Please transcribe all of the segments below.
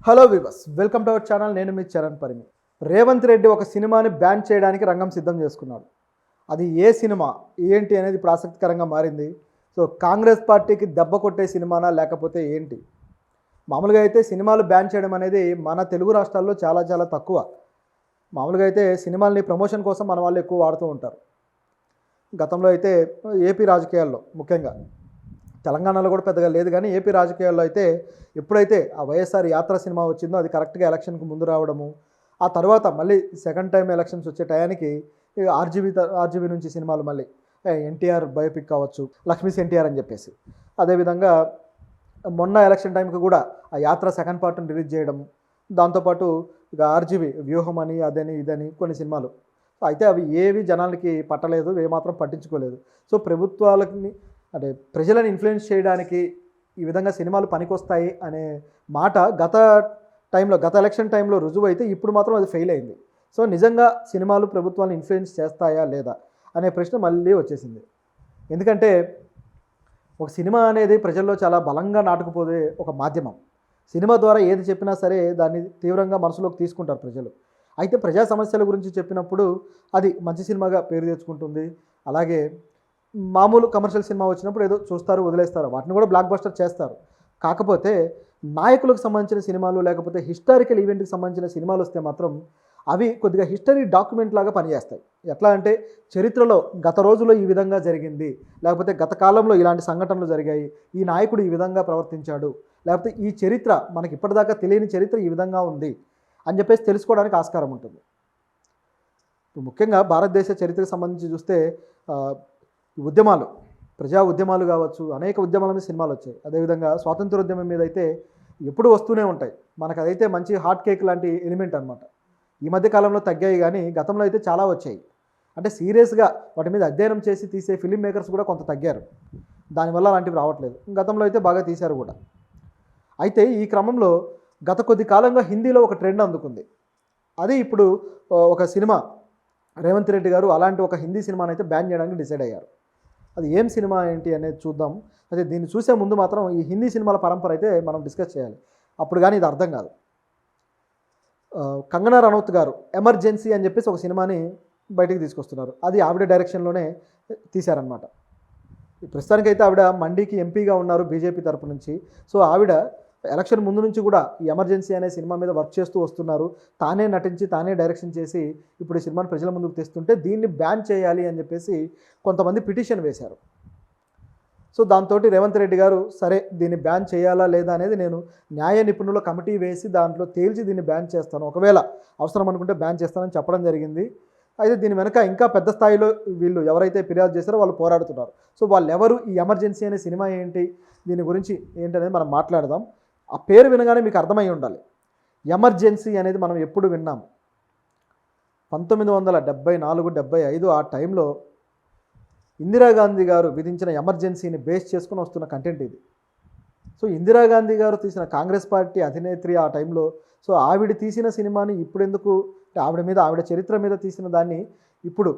Hello viewers, welcome to our channel. నేను మీ చరణ్ పరిమి. రేవంత్ రెడ్డి ఒక సినిమాని బ్యాన్ చేయడానికి రంగం సిద్ధం చేసుకున్నాడు. అది ఏ సినిమా ఏంటి అనేది ఇప్పుడు ఆసక్తికరంగా మారింది. సో కాంగ్రెస్ పార్టీకి దెబ్బ కొట్టే సినిమానా లేకపోతే ఏంటి? మామూలుగా అయితే సినిమాలు బ్యాన్ చేయడం అనేది మన తెలుగు రాష్ట్రాల్లో చాలా చాలా తక్కువ. మామూలుగా అయితే సినిమాల్ని ప్రమోషన్ కోసం మన వాళ్ళు ఎక్కువ వాడుతూ ఉంటారు. గతంలో అయితే ఏపీ రాజకీయాల్లో, ముఖ్యంగా తెలంగాణలో కూడా పెద్దగా లేదు, కానీ ఏపీ రాజకీయాల్లో అయితే ఎప్పుడైతే ఆ వైఎస్ఆర్ యాత్ర సినిమా వచ్చిందో అది కరెక్ట్గా ఎలక్షన్కి ముందు రావడము, ఆ తర్వాత మళ్ళీ సెకండ్ టైం ఎలక్షన్స్ వచ్చే టయానికి ఆర్జీబీ నుంచి సినిమాలు మళ్ళీ ఎన్టీఆర్ బయోపిక్ కావచ్చు, లక్ష్మీస్ ఎన్టీఆర్ అని చెప్పేసి, అదేవిధంగా మొన్న ఎలక్షన్ టైంకి కూడా ఆ యాత్ర సెకండ్ పార్ట్ని రిలీజ్ చేయడం, దాంతోపాటు ఇక ఆర్జీబీ వ్యూహం అని అదని ఇదని కొన్ని సినిమాలు. అయితే అవి ఏవి జనాలకి పట్టలేదు, ఏమాత్రం పట్టించుకోలేదు. సో ప్రభుత్వాలని అంటే ప్రజలను ఇన్ఫ్లుయెన్స్ చేయడానికి ఈ విధంగా సినిమాలు పనికొస్తాయి అనే మాట గత ఎలక్షన్ టైంలో రుజువు అయితే ఇప్పుడు మాత్రం అది ఫెయిల్ అయింది. సో నిజంగా సినిమాలు ప్రభుత్వాన్ని ఇన్ఫ్లుయెన్స్ చేస్తాయా లేదా అనే ప్రశ్న మళ్ళీ వచ్చేసింది. ఎందుకంటే ఒక సినిమా అనేది ప్రజల్లో చాలా బలంగా నాటుకుపోయే ఒక మాధ్యమం. సినిమా ద్వారా ఏది చెప్పినా సరే దాన్ని తీవ్రంగా మనసులోకి తీసుకుంటారు ప్రజలు. అయితే ప్రజా సమస్యల గురించి చెప్పినప్పుడు అది మంచి సినిమాగా పేరు తెచ్చుకుంటుంది. అలాగే మామూలు కమర్షియల్ సినిమా వచ్చినప్పుడు ఏదో చూస్తారు, వదిలేస్తారు, వాటిని కూడా బ్లాక్ బస్టర్ చేస్తారు. కాకపోతే నాయకులకు సంబంధించిన సినిమాలు లేకపోతే హిస్టారికల్ ఈవెంట్కి సంబంధించిన సినిమాలు వస్తే మాత్రం అవి కొద్దిగా హిస్టరీ డాక్యుమెంట్ లాగా పనిచేస్తాయి. ఎట్లా అంటే చరిత్రలో గత రోజుల్లో ఈ విధంగా జరిగింది, లేకపోతే గత కాలంలో ఇలాంటి సంఘటనలు జరిగాయి, ఈ నాయకుడు ఈ విధంగా ప్రవర్తించాడు, లేకపోతే ఈ చరిత్ర మనకి ఇప్పటిదాకా తెలియని చరిత్ర ఈ విధంగా ఉంది అని చెప్పేసి తెలుసుకోవడానికి ఆస్కారం ఉంటుంది. ముఖ్యంగా భారతదేశ చరిత్రకు సంబంధించి చూస్తే ఉద్యమాలు, ప్రజా ఉద్యమాలు కావచ్చు, అనేక ఉద్యమాల మీద సినిమాలు వచ్చాయి. అదేవిధంగా స్వాతంత్ర ఉద్యమం మీద అయితే ఎప్పుడూ వస్తూనే ఉంటాయి. మనకు అదైతే మంచి హాట్ కేక్ లాంటి ఎలిమెంట్ అనమాట. ఈ మధ్య కాలంలో తగ్గాయి, కానీ గతంలో అయితే చాలా వచ్చాయి. అంటే సీరియస్గా వాటి మీద అధ్యయనం చేసి తీసే ఫిలిం మేకర్స్ కూడా కొంత తగ్గారు. దానివల్ల అలాంటివి రావట్లేదు. గతంలో అయితే బాగా తీశారు కూడా. అయితే ఈ క్రమంలో గత కొద్ది కాలంగా హిందీలో ఒక ట్రెండ్ అందుకుంది. అది ఇప్పుడు ఒక సినిమా రేవంత్ రెడ్డి గారు అలాంటి ఒక హిందీ సినిమాని అయితే బ్యాన్ చేయడానికి డిసైడ్ అయ్యారు. అది ఏం సినిమా ఏంటి అనేది చూద్దాం. అయితే దీన్ని చూసే ముందు మాత్రం ఈ హిందీ సినిమాల పరంపర అయితే మనం డిస్కస్ చేయాలి. అప్పుడు కానీ ఇది అర్థం కాదు. కంగనా రనౌత్ గారు ఎమర్జెన్సీ అని చెప్పేసి ఒక సినిమాని బయటికి తీసుకొస్తున్నారు. అది ఆవిడ డైరెక్షన్లోనే తీశారనమాట. ప్రస్తుతానికైతే ఆవిడ మండీకి ఎంపీగా ఉన్నారు బీజేపీ తరపు నుంచి. సో ఆవిడ ఎలక్షన్ ముందు నుంచి కూడా ఈ ఎమర్జెన్సీ అనే సినిమా మీద వర్క్ చేస్తూ వస్తున్నారు. తానే నటించి తానే డైరెక్షన్ చేసి ఇప్పుడు ఈ సినిమాని ప్రజల ముందుకు తెస్తుంటే దీన్ని బ్యాన్ చేయాలి అని చెప్పేసి కొంతమంది పిటిషన్ వేశారు. సో దాంతో రేవంత్ రెడ్డి గారు సరే దీన్ని బ్యాన్ చేయాలా లేదా అనేది నేను న్యాయ నిపుణుల కమిటీ వేసి దాంట్లో తేల్చి దీన్ని బ్యాన్ చేస్తాను, ఒకవేళ అవసరం అనుకుంటే బ్యాన్ చేస్తానని చెప్పడం జరిగింది. అయితే దీని వెనక ఇంకా పెద్ద స్థాయిలో వీళ్ళు ఎవరైతే ఫిర్యాదు చేస్తారో వాళ్ళు పోరాడుతున్నారు. సో వాళ్ళు ఎవరు, ఈ ఎమర్జెన్సీ అనే సినిమా ఏంటి, దీని గురించి ఏంటనేది మనం మాట్లాడదాం. ఆ పేరు వినగానే మీకు అర్థమై ఉండాలి. ఎమర్జెన్సీ అనేది మనం ఎప్పుడు విన్నాం? 1974-75 ఆ టైంలో ఇందిరాగాంధీ గారు విధించిన ఎమర్జెన్సీని బేస్ చేసుకుని వస్తున్న కంటెంట్ ఇది. సో ఇందిరాగాంధీ గారు తీసిన, కాంగ్రెస్ పార్టీ అధినేత్రి ఆ టైంలో, సో ఆవిడ తీసిన సినిమాని ఇప్పుడు ఎందుకు, ఆవిడ చరిత్ర మీద తీసిన దాన్ని ఇప్పుడు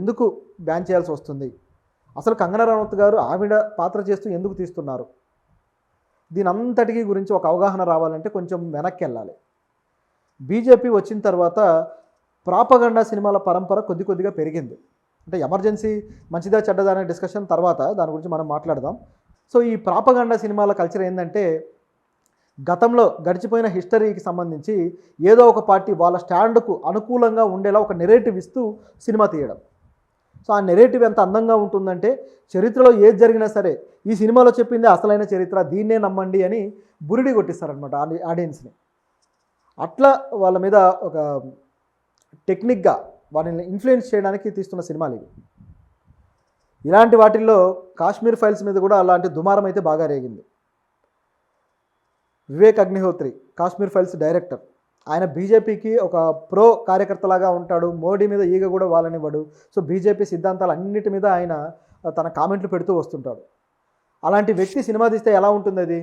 ఎందుకు బ్యాన్ చేయాల్సి వస్తుంది? అసలు కంగనా రనౌత్ గారు ఆవిడ పాత్ర చేస్తూ ఎందుకు తీస్తున్నారు? దీని అంతటికీ గురించి ఒక అవగాహన రావాలంటే కొంచెం వెనక్కి వెళ్ళాలి. బీజేపీ వచ్చిన తర్వాత ప్రాపగండా సినిమాల పరంపర కొద్దిగా పెరిగింది. అంటే ఎమర్జెన్సీ మంచిదా చెడ్డదా అనే డిస్కషన్ తర్వాత దాని గురించి మనం మాట్లాడదాం. సో ఈ ప్రాపగండా సినిమాల కల్చర్ ఏంటంటే గతంలో గడిచిపోయిన హిస్టరీకి సంబంధించి ఏదో ఒక పార్టీ వాళ్ళ స్టాండ్కు అనుకూలంగా ఉండేలా ఒక నెరేటివ్ ఇస్తూ సినిమా తీయడం. సో ఆ నెరేటివ్ ఎంత అందంగా ఉంటుందంటే చరిత్రలో ఏది జరిగినా సరే ఈ సినిమాలో చెప్పింది అసలైన చరిత్ర, దీన్నే నమ్మండి అని బురిడి కొట్టిస్తారనమాట ఆడియన్స్ని. అట్లా వాళ్ళ మీద ఒక టెక్నిక్గా వాళ్ళని ఇన్ఫ్లుయెన్స్ చేయడానికి తీస్తున్న సినిమాలు ఇవి. ఇలాంటి వాటిల్లో కాశ్మీర్ ఫైల్స్ మీద కూడా అలాంటి దుమారం అయితే బాగా రేగింది. వివేక్ అగ్నిహోత్రి కాశ్మీర్ ఫైల్స్ డైరెక్టర్, ఆయన బీజేపీకి ఒక ప్రో కార్యకర్తలాగా ఉంటాడు. మోడీ మీద ఈగ కూడా వాళ్ళనివ్వడు. సో బీజేపీ సిద్ధాంతాలు అన్నిటి మీద ఆయన తన కామెంట్లు పెడుతూ వస్తుంటాడు. అలాంటి వ్యక్తి సినిమా తీస్తే ఎలా ఉంటుంది, అది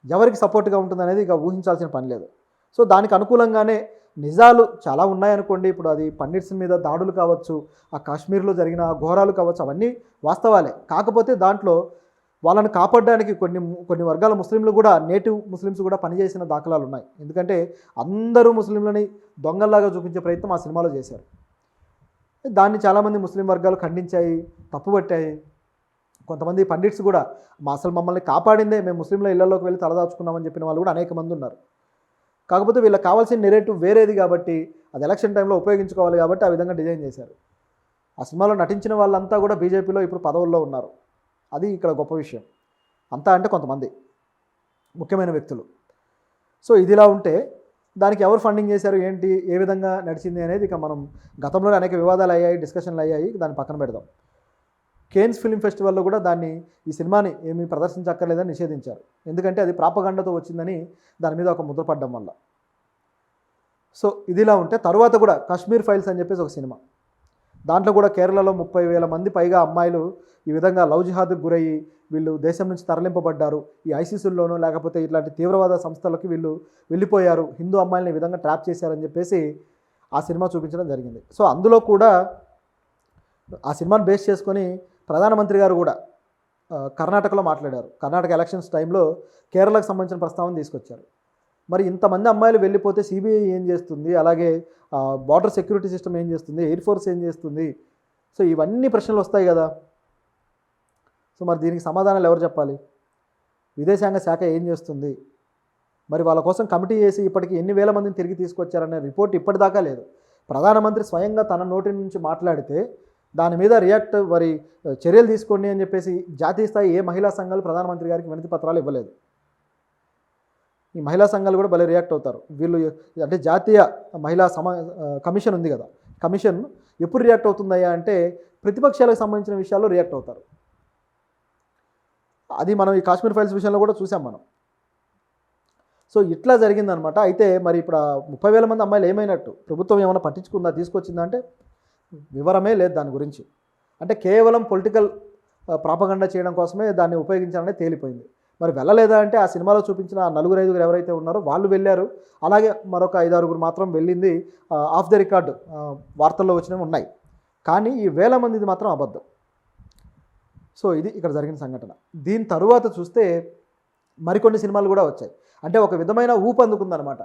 ఎవరికి సపోర్ట్గా ఉంటుంది అనేది ఇక ఊహించాల్సిన పని లేదు. సో దానికి అనుకూలంగానే నిజాలు చాలా ఉన్నాయనుకోండి. ఇప్పుడు అది పండిట్స్ మీద దాడులు కావచ్చు, ఆ కాశ్మీర్లో జరిగిన ఘోరాలు కావచ్చు, అవన్నీ వాస్తవాలే. కాకపోతే దాంట్లో వాళ్ళని కాపాడడానికి కొన్ని వర్గాల ముస్లింలు కూడా, నేటివ్ ముస్లిమ్స్ కూడా పనిచేసిన దాఖలాలు ఉన్నాయి. ఎందుకంటే అందరూ ముస్లింలని దొంగల్లాగా చూపించే ప్రయత్నం ఆ సినిమాలో చేశారు. దాన్ని చాలామంది ముస్లిం వర్గాలు ఖండించాయి, తప్పుపట్టాయి. కొంతమంది పండిట్స్ కూడా అసలు మమ్మల్ని కాపాడిందే మేము ముస్లింల ఇళ్లలోకి వెళ్ళి తలదాచుకున్నామని చెప్పిన వాళ్ళు కూడా అనేక మంది ఉన్నారు. కాకపోతే వీళ్ళకి కావాల్సిన నెరేటివ్ వేరేది కాబట్టి, అది ఎలక్షన్ టైంలో ఉపయోగించుకోవాలి కాబట్టి ఆ విధంగా డిజైన్ చేశారు. ఆ సినిమాలో నటించిన వాళ్ళంతా కూడా బీజేపీలో ఇప్పుడు పదవుల్లో ఉన్నారు. అది ఇక్కడ గొప్ప విషయం. అంతా అంటే కొంతమంది ముఖ్యమైన వ్యక్తులు. సో ఇదిలా ఉంటే దానికి ఎవరు ఫండింగ్ చేశారు, ఏంటి, ఏ విధంగా నడిచింది అనేది ఇక మనం గతంలోనే అనేక వివాదాలు అయ్యాయి, డిస్కషన్లు అయ్యాయి. దాన్ని పక్కన పెడదాం. కేన్స్ ఫిల్మ్ ఫెస్టివల్లో కూడా ఈ సినిమాని ఏమీ ప్రదర్శించక్కర్లేదని నిషేధించారు. ఎందుకంటే అది ప్రాపగండతో వచ్చిందని దాని మీద ఒక ముద్ర పడ్డం వల్ల. సో ఇదిలా ఉంటే తర్వాత కూడా కాశ్మీర్ ఫైల్స్ అని చెప్పేసి ఒక సినిమా, దాంట్లో కూడా కేరళలో 30,000 మంది పైగా అమ్మాయిలు ఈ విధంగా లవ్ జిహాద్కు గురయ్యి వీళ్ళు దేశం నుంచి తరలింపబడ్డారు. ఈ ఐసిస్లోనూ లేకపోతే ఇట్లాంటి తీవ్రవాద సంస్థలకి వీళ్ళు వెళ్ళిపోయారు, హిందూ అమ్మాయిలని ఈ విధంగా ట్రాప్ చేశారని చెప్పేసి ఆ సినిమా చూపించడం జరిగింది. సో అందులో కూడా ఆ సినిమాను బేస్ చేసుకొని ప్రధానమంత్రి గారు కూడా కర్ణాటకలో మాట్లాడారు. కర్ణాటక ఎలక్షన్స్ టైంలో కేరళకు సంబంధించిన ప్రస్తావన తీసుకొచ్చారు. మరి ఇంతమంది అమ్మాయిలు వెళ్ళిపోతే సిబిఐ ఏం చేస్తుంది, అలాగే బార్డర్ సెక్యూరిటీ సిస్టమ్ ఏం చేస్తుంది, ఎయిర్ ఫోర్స్ ఏం చేస్తుంది? సో ఇవన్నీ ప్రశ్నలు వస్తాయి కదా. సో మరి దీనికి సమాధానాలు ఎవరు చెప్పాలి? విదేశాంగ శాఖ ఏం చేస్తుంది? మరి వాళ్ళ కోసం కమిటీ చేసి ఇప్పటికి ఎన్ని వేల మందిని తిరిగి తీసుకొచ్చారనే రిపోర్ట్ ఇప్పటిదాకా లేదు. ప్రధానమంత్రి స్వయంగా తన నోటి నుంచి మాట్లాడితే దాని మీద మరి చర్యలు తీసుకోండి అని చెప్పేసి జాతీయ స్థాయి ఏ మహిళా సంఘాలు ప్రధానమంత్రి గారికి వినతి పత్రాలు ఇవ్వలేదు. ఈ మహిళా సంఘాలు కూడా భలే రియాక్ట్ అవుతారు. వీళ్ళు అంటే జాతీయ మహిళా కమిషన్ ఉంది కదా, కమిషన్ ఎప్పుడు రియాక్ట్ అవుతుందయ్యా అంటే ప్రతిపక్షాలకు సంబంధించిన విషయాల్లో రియాక్ట్ అవుతారు. అది మనం ఈ కాశ్మీర్ ఫైల్స్ విషయంలో కూడా చూసాం మనం. సో ఇట్లా జరిగిందనమాట. అయితే మరి ఇప్పుడు 30,000 మంది అమ్మాయిలు ఏమైనట్టు? ప్రభుత్వం ఏమైనా పట్టించుకుందా, తీసుకొచ్చిందా అంటే వివరమే లేదు దాని గురించి. అంటే కేవలం పొలిటికల్ ప్రాపగండా చేయడం కోసమే దాన్ని ఉపయోగించాలనే తేలిపోయింది. మరి వెళ్ళలేదా అంటే ఆ సినిమాలో చూపించిన 4-5 ఎవరైతే ఉన్నారో వాళ్ళు వెళ్ళారు. అలాగే మరొక 5-6 మాత్రం వెళ్ళింది ఆఫ్ ద రికార్డ్ వార్తల్లో వచ్చినవి ఉన్నాయి. కానీ ఈ వేల మందిది మాత్రం అబద్ధం. సో ఇది ఇక్కడ జరిగిన సంఘటన. దీని తరువాత చూస్తే మరికొన్ని సినిమాలు కూడా వచ్చాయి. అంటే ఒక విధమైన ఊపు అందుకుందనమాట.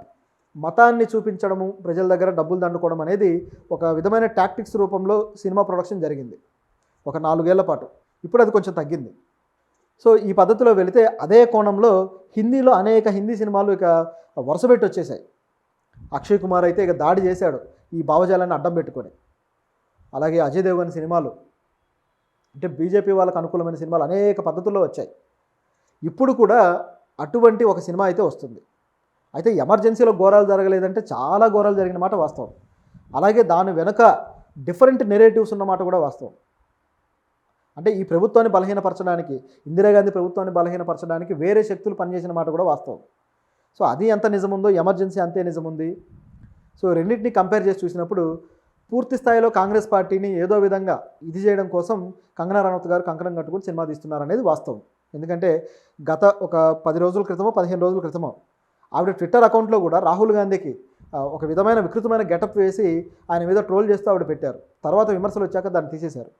మతాన్ని చూపించడము, ప్రజల దగ్గర డబ్బులు దండుకోవడం అనేది ఒక విధమైన టాక్టిక్స్ రూపంలో సినిమా ప్రొడక్షన్ జరిగింది ఒక 4 ఏళ్ల పాటు. ఇప్పుడు అది కొంచెం తగ్గింది. సో ఈ పద్ధతిలో వెళితే అదే కోణంలో హిందీలో అనేక హిందీ సినిమాలు ఇక వరుసపెట్టి వచ్చేసాయి. అక్షయ్ కుమార్ అయితే ఇక దాడి చేశాడు ఈ భావజాలాన్ని అడ్డం పెట్టుకొని. అలాగే అజయ్ దేవగన్ సినిమాలు, అంటే బీజేపీ వాళ్ళకు అనుకూలమైన సినిమాలు అనేక పద్ధతుల్లో వచ్చాయి. ఇప్పుడు కూడా అటువంటి ఒక సినిమా అయితే వస్తుంది. అయితే ఎమర్జెన్సీలో ఘోరాలు జరగలేదంటే చాలా ఘోరాలు జరిగిన మాట వాస్తవం. అలాగే దాని వెనుక డిఫరెంట్ నెరేటివ్స్ ఉన్నమాట కూడా వాస్తవం. అంటే ఈ ప్రభుత్వాన్ని బలహీనపరచడానికి, ఇందిరాగాంధీ ప్రభుత్వాన్ని బలహీనపరచడానికి వేరే శక్తులు పనిచేసిన మాట కూడా వాస్తవం. సో అది ఎంత నిజముందో ఎమర్జెన్సీ అంతే నిజముంది. సో రెండింటిని కంపేర్ చేసి చూసినప్పుడు పూర్తి స్థాయిలో కాంగ్రెస్ పార్టీని ఏదో విధంగా ఇది చేయడం కోసం కంగనా రనౌత్ గారు కంకణం కట్టుకుని సినిమా తీస్తున్నారనేది వాస్తవం. ఎందుకంటే గత ఒక 10 రోజుల క్రితమో 15 రోజుల క్రితమో ఆవిడ ట్విట్టర్ అకౌంట్లో కూడా రాహుల్ గాంధీకి ఒక విధమైన వికృతమైన గెటప్ వేసి ఆయన మీద ట్రోల్ చేస్తూ ఆవిడ పెట్టారు. తర్వాత విమర్శలు వచ్చాక దాన్ని తీసేశారు.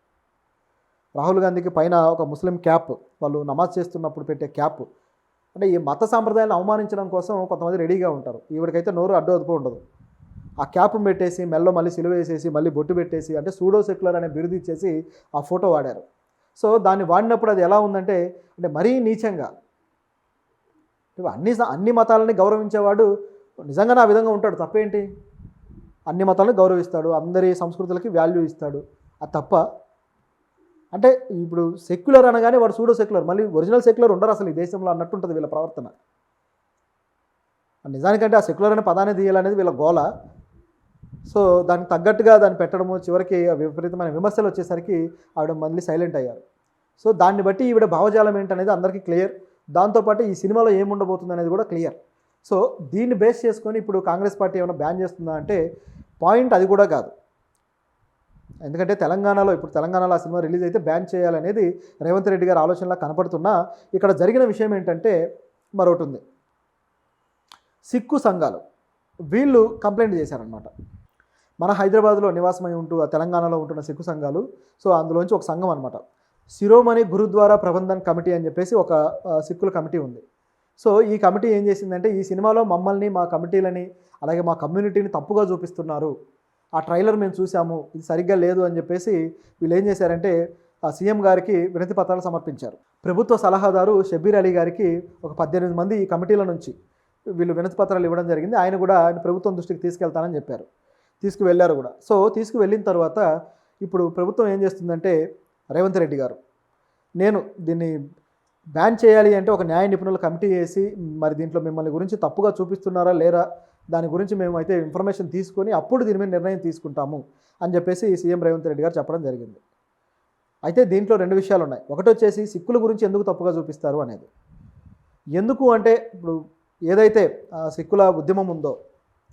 రాహుల్ గాంధీకి పైన ఒక ముస్లిం క్యాప్, వాళ్ళు నమాజ్ చేస్తున్నప్పుడు పెట్టే క్యాప్, అంటే ఈ మత సాంప్రదాయాలను అవమానించడం కోసం కొంతమంది రెడీగా ఉంటారు. ఈవిడికైతే నోరు అడ్డు అదుపు ఉండదు. ఆ క్యాప్ పెట్టేసి మెల్లో మళ్ళీ సిలువ వేసేసి మళ్ళీ బొట్టు పెట్టేసి, అంటే సూడో సెక్యులర్ అనే బిరుదు ఇచ్చేసి ఆ ఫోటో వాడారు. సో దాన్ని వాడినప్పుడు అది ఎలా ఉందంటే, అంటే మరీ నీచంగా. అన్ని మతాలని గౌరవించేవాడు నిజంగానే ఆ విధంగా ఉంటాడు, తప్పేంటి? అన్ని మతాలను గౌరవిస్తాడు, అందరి సంస్కృతులకి వాల్యూ ఇస్తాడు, అది తప్ప? అంటే ఇప్పుడు సెక్యులర్ అనగానే వాడు సూడో సెక్యులర్, మళ్ళీ ఒరిజినల్ సెక్యులర్ ఉండరు అసలు ఈ దేశంలో అన్నట్టుంటుంది వీళ్ళ ప్రవర్తన. నిజానికంటే ఆ సెక్యులర్ అనే పదాన్ని తీయాలనేది వీళ్ళ గోల. సో దానికి తగ్గట్టుగా దాన్ని పెట్టడము, చివరికి విపరీతమైన విమర్శలు వచ్చేసరికి ఆవిడ మళ్ళీ సైలెంట్ అయ్యారు. సో దాన్ని బట్టి ఈవిడ భావజాలం ఏంటనేది అందరికీ క్లియర్. దాంతోపాటు ఈ సినిమాలో ఏముండబోతుంది అనేది కూడా క్లియర్. సో దీన్ని బేస్ చేసుకొని ఇప్పుడు కాంగ్రెస్ పార్టీ ఏమైనా బ్యాన్ చేస్తుందా అంటే పాయింట్ అది కూడా కాదు. ఎందుకంటే తెలంగాణలో ఆ సినిమా రిలీజ్ అయితే బ్యాన్ చేయాలనేది రేవంత్ రెడ్డి గారి ఆలోచనలా కనపడుతున్నా ఇక్కడ జరిగిన విషయం ఏంటంటే మరొకటి ఉంది. సిక్కు సంఘాలు వీళ్ళు కంప్లైంట్ చేశారనమాట. మన హైదరాబాద్లో నివాసమై ఉంటూ తెలంగాణలో ఉంటున్న సిక్కు సంఘాలు, సో అందులోంచి ఒక సంఘం అనమాట శిరోమణి గురుద్వారా ప్రబంధన్ కమిటీ అని చెప్పేసి ఒక సిక్కుల కమిటీ ఉంది. సో ఈ కమిటీ ఏం చేసిందంటే ఈ సినిమాలో మమ్మల్ని, మా కమిటీలని, అలాగే మా కమ్యూనిటీని తప్పుగా చూపిస్తున్నారు, ఆ ట్రైలర్ మేము చూసాము, ఇది సరిగ్గా లేదు అని చెప్పేసి వీళ్ళు ఏం చేశారంటే సీఎం గారికి వినతి పత్రాలు సమర్పించారు. ప్రభుత్వ సలహాదారు షబ్బీర్ అలీ గారికి ఒక 18 మంది ఈ కమిటీల నుంచి వీళ్ళు వినతి పత్రాలు ఇవ్వడం జరిగింది. ఆయన కూడా ఆయన ప్రభుత్వం దృష్టికి తీసుకెళ్తానని చెప్పారు. తీసుకువెళ్ళారు కూడా. సో తీసుకువెళ్ళిన తర్వాత ఇప్పుడు ప్రభుత్వం ఏం చేస్తుందంటే రేవంత్ రెడ్డి గారు, నేను దీన్ని బ్యాన్ చేయాలి అంటే ఒక న్యాయ నిపుణుల కమిటీ వేసి మరి దీంట్లో మిమ్మల్ని గురించి తప్పుగా చూపిస్తున్నారా లేరా దాని గురించి మేము అయితే ఇన్ఫర్మేషన్ తీసుకొని అప్పుడు దీని మీద నిర్ణయం తీసుకుంటాము అని చెప్పేసి సీఎం రేవంత్ రెడ్డి గారు చెప్పడం జరిగింది. అయితే దీంట్లో 2 విషయాలు ఉన్నాయి. ఒకటి వచ్చేసి సిక్కుల గురించి ఎందుకు తప్పుగా చూపిస్తారు అనేది. ఎందుకు అంటే ఇప్పుడు ఏదైతే సిక్కుల ఉద్యమం ఉందో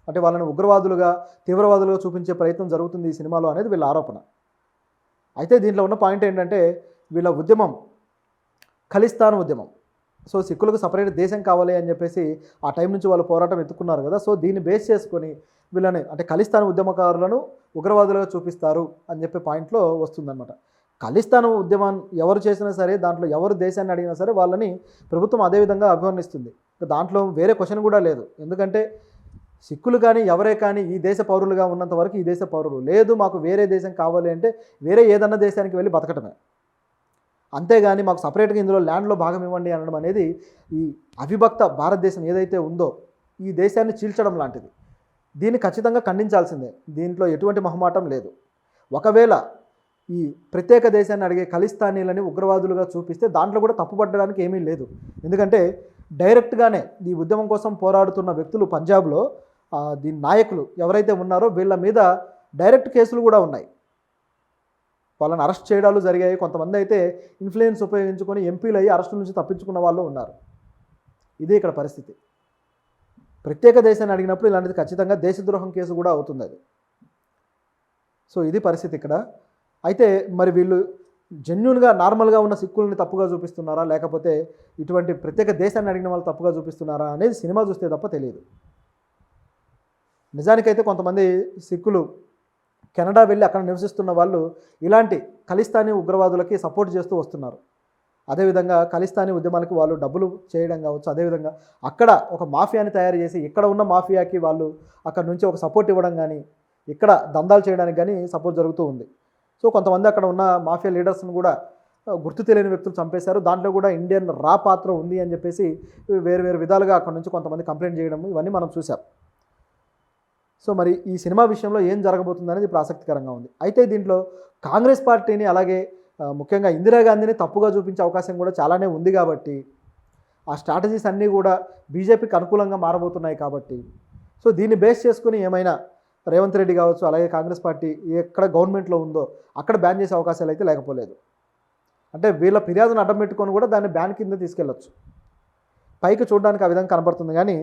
అంటే వాళ్ళని ఉగ్రవాదులుగా, తీవ్రవాదులుగా చూపించే ప్రయత్నం జరుగుతుంది ఈ సినిమాలో అనేది వీళ్ళ ఆరోపణ. అయితే దీంట్లో ఉన్న పాయింట్ ఏంటంటే వీళ్ళ ఉద్యమం ఖలిస్తాన్ ఉద్యమం. సో సిక్కులకు సపరేట్ దేశం కావాలి అని చెప్పేసి ఆ టైం నుంచి వాళ్ళు పోరాటం ఎత్తుకున్నారు కదా. సో దీన్ని బేస్ చేసుకొని వీళ్ళని అంటే ఖలిస్తాన్ ఉద్యమకారులను ఉగ్రవాదులుగా చూపిస్తారు అని చెప్పే పాయింట్లో వస్తుందన్నమాట. ఖలిస్తాన్ ఉద్యమం ఎవరు చేసినా సరే, దాంట్లో ఎవరు దేశాన్ని అడిగినా సరే వాళ్ళని ప్రభుత్వం అదేవిధంగా అభివర్ణిస్తుంది. దాంట్లో వేరే క్వశ్చన్ కూడా లేదు. ఎందుకంటే సిక్కులు కానీ ఎవరే కానీ ఈ దేశ పౌరులుగా ఉన్నంత వరకు ఈ దేశ పౌరులు, లేదు మాకు వేరే దేశం కావాలి అంటే వేరే ఏదన్నా దేశానికి వెళ్ళి బతకటమే. అంతేగాని మాకు సపరేట్గా ఇందులో ల్యాండ్లో భాగం ఇవ్వండి అనడం అనేది ఈ అవిభక్త భారతదేశం ఏదైతే ఉందో ఈ దేశాన్ని చీల్చడం లాంటిది. దీన్ని ఖచ్చితంగా ఖండించాల్సిందే. దీంట్లో ఎటువంటి మొహమాటం లేదు. ఒకవేళ ఈ ప్రత్యేక దేశాన్ని అడిగే ఖలిస్తానీలని ఉగ్రవాదులుగా చూపిస్తే దాంట్లో కూడా తప్పుపట్టడానికి ఏమీ లేదు. ఎందుకంటే డైరెక్ట్గానే ఈ ఉద్యమం కోసం పోరాడుతున్న వ్యక్తులు పంజాబ్లో దీని నాయకులు ఎవరైతే ఉన్నారో వీళ్ళ మీద డైరెక్ట్ కేసులు కూడా ఉన్నాయి. వాళ్ళని అరెస్ట్ చేయడాలు జరిగాయి. కొంతమంది అయితే ఇన్ఫ్లుయెన్స్ ఉపయోగించుకొని ఎంపీలు అయ్యి అరెస్టు నుంచి తప్పించుకున్న వాళ్ళు ఉన్నారు. ఇదే ఇక్కడ పరిస్థితి. ప్రత్యేక దేశాన్ని అడిగినప్పుడు ఇలాంటిది ఖచ్చితంగా దేశద్రోహం కేసు కూడా అవుతుంది అది. సో ఇది పరిస్థితి ఇక్కడ. అయితే మరి వీళ్ళు జెన్యున్గా నార్మల్గా ఉన్న సిక్కుల్ని తప్పుగా చూపిస్తున్నారా, లేకపోతే ఇటువంటి ప్రత్యేక దేశాన్ని అడిగిన వాళ్ళు తప్పుగా చూపిస్తున్నారా అనేది సినిమా చూస్తే తప్ప తెలియదు. నిజానికైతే కొంతమంది సిక్కులు కెనడా వెళ్ళి అక్కడ నివసిస్తున్న వాళ్ళు ఇలాంటి ఖలిస్తానీ ఉగ్రవాదులకి సపోర్ట్ చేస్తూ వస్తున్నారు. అదేవిధంగా ఖలిస్తానీ ఉద్యమానికి వాళ్ళు డబ్బులు చేయడం కావచ్చు, అదేవిధంగా అక్కడ ఒక మాఫియాని తయారు చేసి ఇక్కడ ఉన్న మాఫియాకి వాళ్ళు అక్కడ నుంచి ఒక సపోర్ట్ ఇవ్వడం కానీ, ఇక్కడ దందాలు చేయడానికి కానీ సపోర్ట్ జరుగుతూ ఉంది. సో కొంతమంది అక్కడ ఉన్న మాఫియా లీడర్స్ని కూడా గుర్తు తెలియని వ్యక్తులు చంపేశారు. దాంట్లో కూడా ఇండియన్ రా పాత్ర ఉంది అని చెప్పేసి వేరు వేరు విధాలుగా అక్కడ నుంచి కొంతమంది కంప్లైంట్ చేయడం ఇవన్నీ మనం చూసాం. సో మరి ఈ సినిమా విషయంలో ఏం జరగబోతుంది అనేది ఇప్పుడు ఆసక్తికరంగా ఉంది. అయితే దీంట్లో కాంగ్రెస్ పార్టీని అలాగే ముఖ్యంగా ఇందిరాగాంధీని తప్పుగా చూపించే అవకాశం కూడా చాలానే ఉంది కాబట్టి ఆ స్ట్రాటజీస్ అన్నీ కూడా బీజేపీకి అనుకూలంగా మారబోతున్నాయి కాబట్టి సో దీన్ని బేస్ చేసుకుని ఏమైనా రేవంత్ రెడ్డి కావచ్చు అలాగే కాంగ్రెస్ పార్టీ ఎక్కడ గవర్నమెంట్లో ఉందో అక్కడ బ్యాన్ చేసే అవకాశాలు అయితే లేకపోలేదు. అంటే వీళ్ళ ఫిర్యాదును అడ్డం పెట్టుకొని కూడా దాన్ని బ్యాన్ కింద తీసుకెళ్ళొచ్చు. పైకి చూడడానికి ఆ విధంగా కనబడుతుంది కానీ